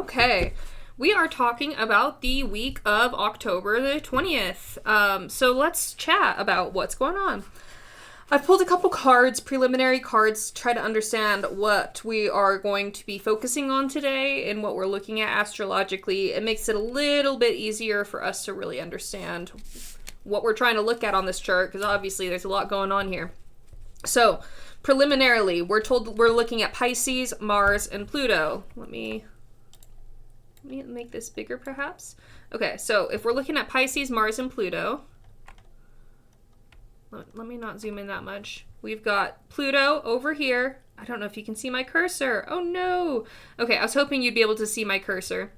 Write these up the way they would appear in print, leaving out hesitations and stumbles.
Okay, we are talking about the week of October the 20th. So let's chat about what's going on. I've pulled a couple cards, preliminary cards, to try to understand what we are going to be focusing on today and what we're looking at astrologically. It makes it a little bit easier for us to really understand what we're trying to look at on this chart, because obviously there's a lot going on here. So, preliminarily, we're told we're looking at Pisces, Mars, and Pluto. Let me make this bigger, perhaps. Okay, so if we're looking at Pisces, Mars, and Pluto, let me not zoom in that much. We've got Pluto over here. I don't know if you can see my cursor. Oh no. Okay, I was hoping you'd be able to see my cursor.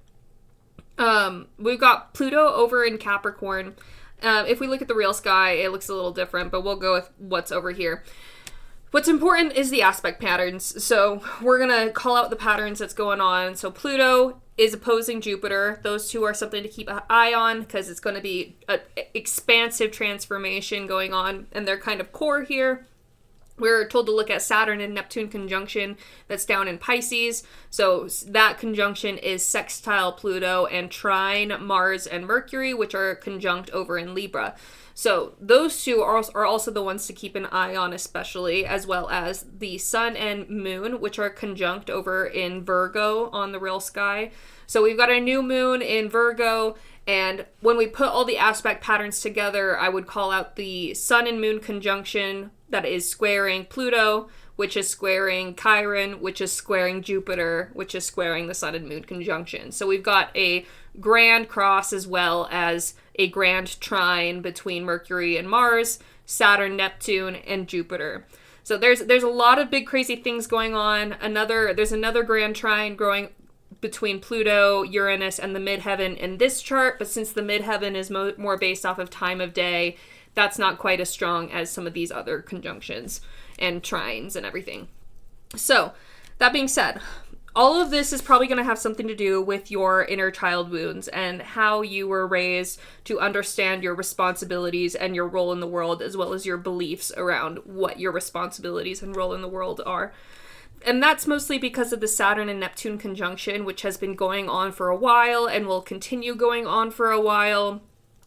We've got Pluto over in Capricorn. If we look at the real sky, it looks a little different, but we'll go with what's over here. What's important is the aspect patterns. So we're going to call out the patterns that's going on. So Pluto is opposing Jupiter. Those two are something to keep an eye on because it's going to be an expansive transformation going on, and they're kind of core here. We're told to look at Saturn and Neptune conjunction that's down in Pisces. So that conjunction is sextile Pluto and trine Mars and Mercury, which are conjunct over in Libra. So those two are also the ones to keep an eye on especially, as well as the Sun and Moon, which are conjunct over in Virgo on the real sky. So we've got a new moon in Virgo, and when we put all the aspect patterns together, I would call out the Sun and Moon conjunction that is squaring Pluto, which is squaring Chiron, which is squaring Jupiter, which is squaring the Sun and Moon conjunction. So we've got a grand cross as well as a grand trine between Mercury and Mars, Saturn, Neptune, and Jupiter. So there's a lot of big crazy things going on. There's another grand trine growing between Pluto, Uranus, and the midheaven in this chart, but since the midheaven is more based off of time of day, that's not quite as strong as some of these other conjunctions and trines and everything. So, that being said, all of this is probably going to have something to do with your inner child wounds and how you were raised to understand your responsibilities and your role in the world, as well as your beliefs around what your responsibilities and role in the world are. And that's mostly because of the Saturn and Neptune conjunction, which has been going on for a while and will continue going on for a while.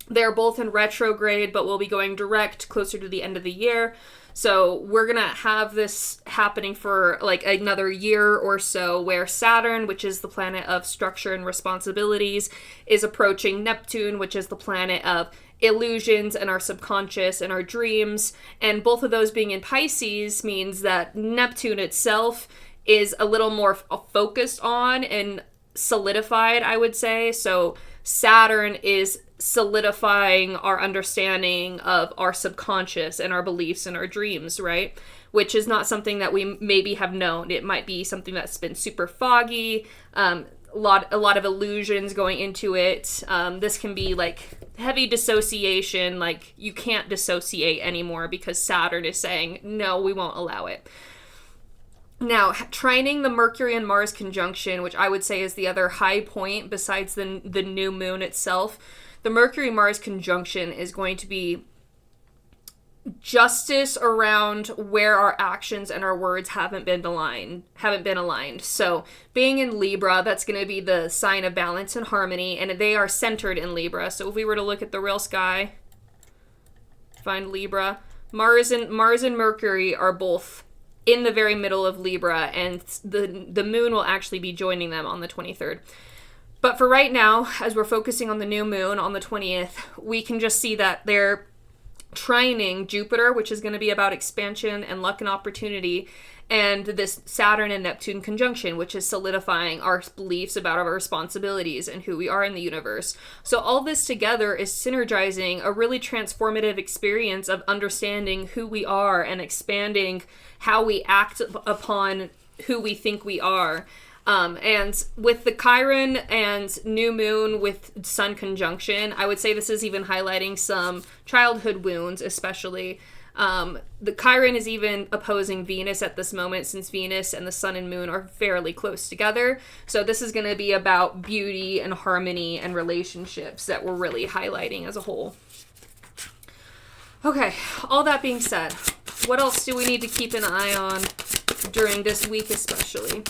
They're both in retrograde, but will be going direct closer to the end of the year. So we're going to have this happening for like another year or so, where Saturn, which is the planet of structure and responsibilities, is approaching Neptune, which is the planet of illusions and our subconscious and our dreams. And both of those being in Pisces means that Neptune itself is a little more focused on and solidified, I would say. So Saturn is solidifying our understanding of our subconscious and our beliefs and our dreams, right? Which is not something that we maybe have known. It might be something that's been super foggy, a lot of illusions going into it. This can be like heavy dissociation, like you can't dissociate anymore because Saturn is saying, no, we won't allow it. Now, trining the Mercury and Mars conjunction, which I would say is the other high point besides the new moon itself, the Mercury-Mars conjunction is going to be justice around where our actions and our words haven't been aligned. So being in Libra, that's going to be the sign of balance and harmony, and they are centered in Libra. So if we were to look at the real sky, find Libra, Mars and Mercury are both in the very middle of Libra, and the moon will actually be joining them on the 23rd. But for right now, as we're focusing on the new moon on the 20th, we can just see that they're trining Jupiter, which is going to be about expansion and luck and opportunity, and this Saturn and Neptune conjunction, which is solidifying our beliefs about our responsibilities and who we are in the universe. So all this together is synergizing a really transformative experience of understanding who we are and expanding how we act upon who we think we are. And with the Chiron and new moon with sun conjunction, I would say this is even highlighting some childhood wounds, especially. The Chiron is even opposing Venus at this moment, since Venus and the sun and moon are fairly close together. So this is going to be about beauty and harmony and relationships that we're really highlighting as a whole. Okay, all that being said, what else do we need to keep an eye on during this week especially?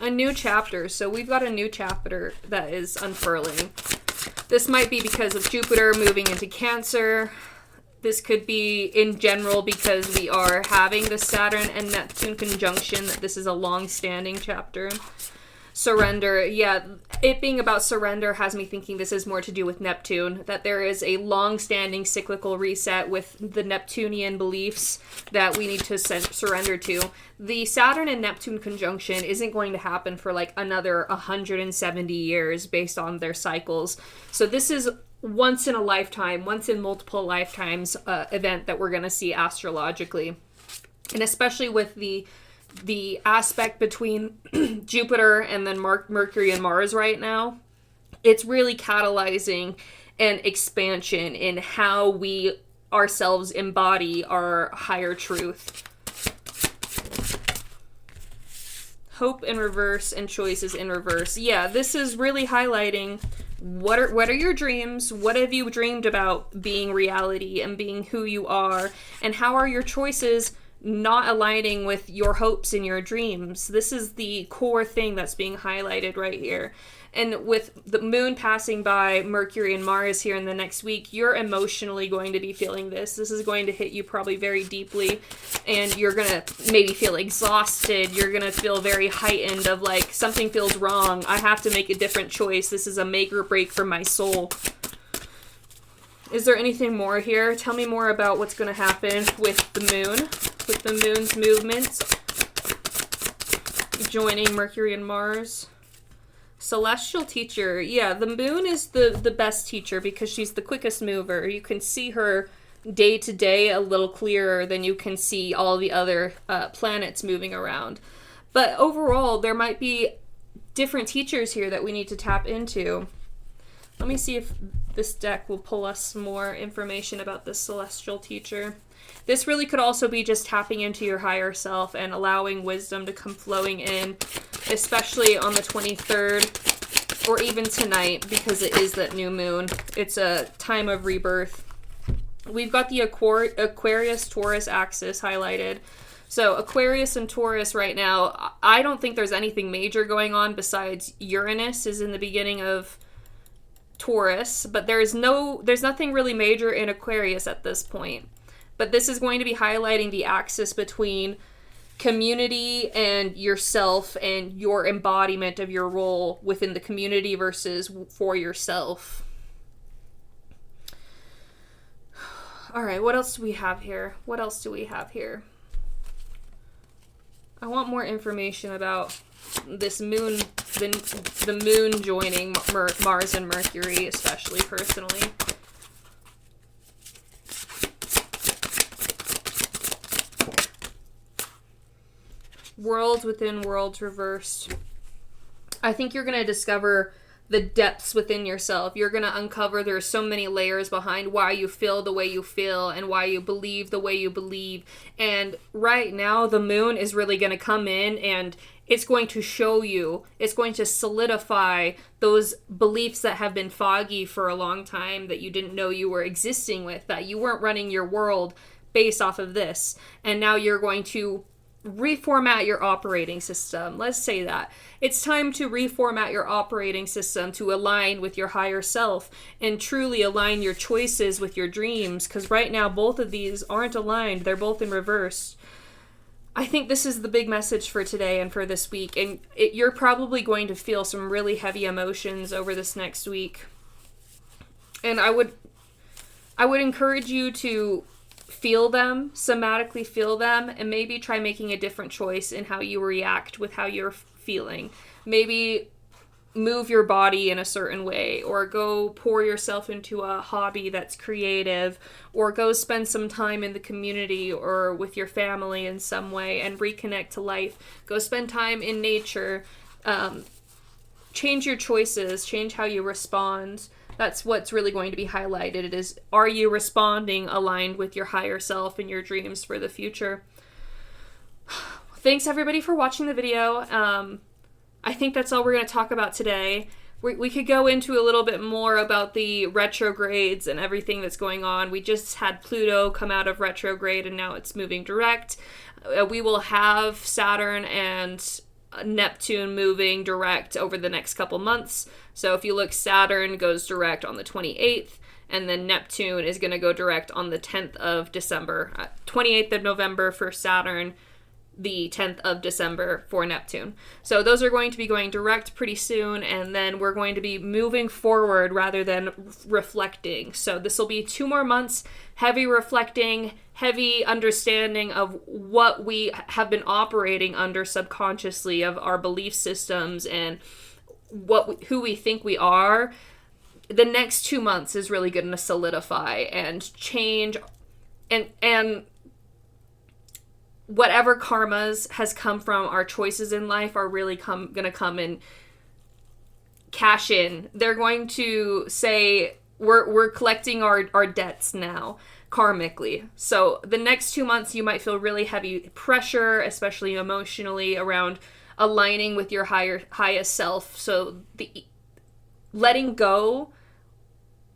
A new chapter. So we've got a new chapter that is unfurling. This might be because of Jupiter moving into Cancer. This could be in general because we are having the Saturn and Neptune conjunction. This is a long-standing chapter. Surrender. Yeah, it being about surrender has me thinking this is more to do with Neptune, that there is a long-standing cyclical reset with the Neptunian beliefs that we need to surrender to. The Saturn and Neptune conjunction isn't going to happen for like another 170 years based on their cycles. So this is once in a lifetime, once in multiple lifetimes event that we're going to see astrologically. And especially with the aspect between Jupiter and then Mercury and Mars right now, it's really catalyzing an expansion in how we ourselves embody our higher truth. Hope in reverse and choices in reverse. Yeah, this is really highlighting what are your dreams? What have you dreamed about being reality and being who you are? And how are your choices not aligning with your hopes and your dreams? This is the core thing that's being highlighted right here. And with the moon passing by Mercury and Mars here in the next week, you're emotionally going to be feeling this. This is going to hit you probably very deeply, and you're going to maybe feel exhausted. You're going to feel very heightened of like, something feels wrong. I have to make a different choice. This is a make or break for my soul. Is there anything more here? Tell me more about what's going to happen with the moon, with the moon's movements, joining Mercury and Mars. Celestial teacher. Yeah, the moon is the best teacher because she's the quickest mover. You can see her day to day a little clearer than you can see all the other planets moving around. But overall, there might be different teachers here that we need to tap into. Let me see if this deck will pull us more information about the celestial teacher. This really could also be just tapping into your higher self and allowing wisdom to come flowing in, especially on the 23rd or even tonight because it is that new moon. It's a time of rebirth. We've got the Aquarius-Taurus axis highlighted. So Aquarius and Taurus right now, I don't think there's anything major going on besides Uranus is in the beginning of Taurus, but there's nothing really major in Aquarius at this point. But this is going to be highlighting the axis between community and yourself and your embodiment of your role within the community versus for yourself. All right, what else do we have here? What else do we have here? I want more information about this moon, the moon joining Mars and Mercury, especially personally. Worlds within worlds reversed. I think you're going to discover the depths within yourself. You're going to uncover there's so many layers behind why you feel the way you feel and why you believe the way you believe. And right now, the moon is really going to come in and it's going to show you, it's going to solidify those beliefs that have been foggy for a long time that you didn't know you were existing with, that you weren't running your world based off of this. And now you're going to reformat your operating system. Let's say that. It's time to reformat your operating system to align with your higher self and truly align your choices with your dreams, because right now both of these aren't aligned. They're both in reverse. I think this is the big message for today and for this week, and you're probably going to feel some really heavy emotions over this next week. And I would encourage you to feel them, somatically feel them, and maybe try making a different choice in how you react with how you're feeling. Maybe move your body in a certain way, or go pour yourself into a hobby that's creative, or go spend some time in the community or with your family in some way and reconnect to life. Go spend time in nature. Change your choices, change how you respond. That's what's really going to be highlighted. It is, are you responding aligned with your higher self and your dreams for the future? Thanks everybody for watching the video. I think that's all we're going to talk about today. We could go into a little bit more about the retrogrades and everything that's going on. We just had Pluto come out of retrograde and now it's moving direct. We will have Saturn and Neptune moving direct over the next couple months. So if you look, Saturn goes direct on the 28th, and then Neptune is going to go direct on the 10th of December. 28th of November for Saturn, the 10th of December for Neptune. So those are going to be going direct pretty soon, and then we're going to be moving forward rather than reflecting. So this will be 2 more months, heavy reflecting, heavy understanding of what we have been operating under subconsciously, of our belief systems and who we think we are. The next 2 months is really going to solidify and change, and whatever karmas has come from our choices in life are really going to come and cash in. They're going to say, we're collecting our debts now, karmically. So the next 2 months you might feel really heavy pressure, especially emotionally, around aligning with your highest self. So the letting go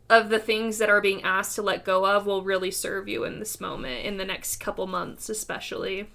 of the things that are being asked to let go of will really serve you in this moment, in the next couple months especially.